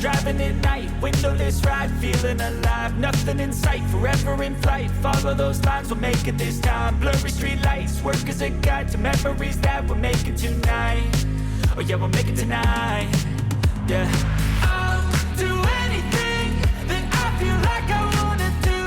driving at night, windowless ride, feeling alive. Nothing in sight, forever in flight. Follow those lines, we'll make it this time. Blurry street lights, work as a guide to memories that we're making tonight. Oh yeah, we'll make it tonight. Yeah. I'll do anything that I feel like I wanna do.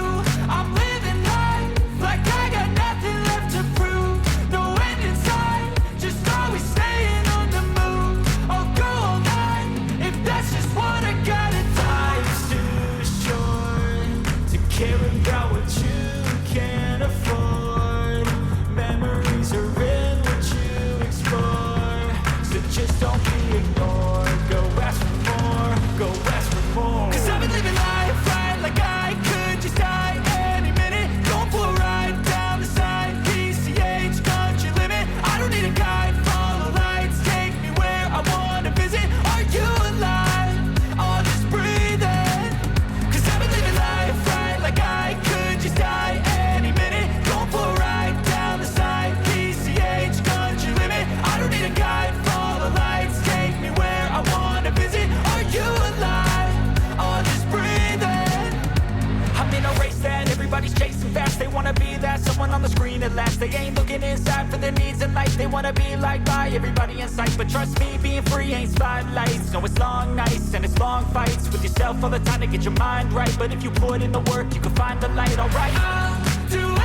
I'm living life like I got nothing left to prove. No end in sight, just always staying on the move. I'll go all night if that's just what I gotta do. Life's too short to care about what you can't afford. Memories are in what you explore, so just don't be ignored. Go ask for more, go ask for more. Cause I've been living life right like I could just die any minute. Going for a ride down the side, PCH country limit. I don't need a guide, follow lights, take me where I wanna visit. Are you alive? Or just breathing? Cause I've been living life right like I could just die any minute. Going for a ride down the side, PCH country limit. I don't need a guide, follow lights, take me where I wanna visit. Are you alive? Or just breathing? I'm in a race that everybody's chasing fast. They wanna be that someone on the screen at last. They ain't looking inside for their needs in life. They wanna be liked by everybody in sight. But trust me, being free ain't spotlights. No, it's long nights and it's long fights with yourself all the time to get your mind right. But if you put in the work, you can find the light, alright? I'll do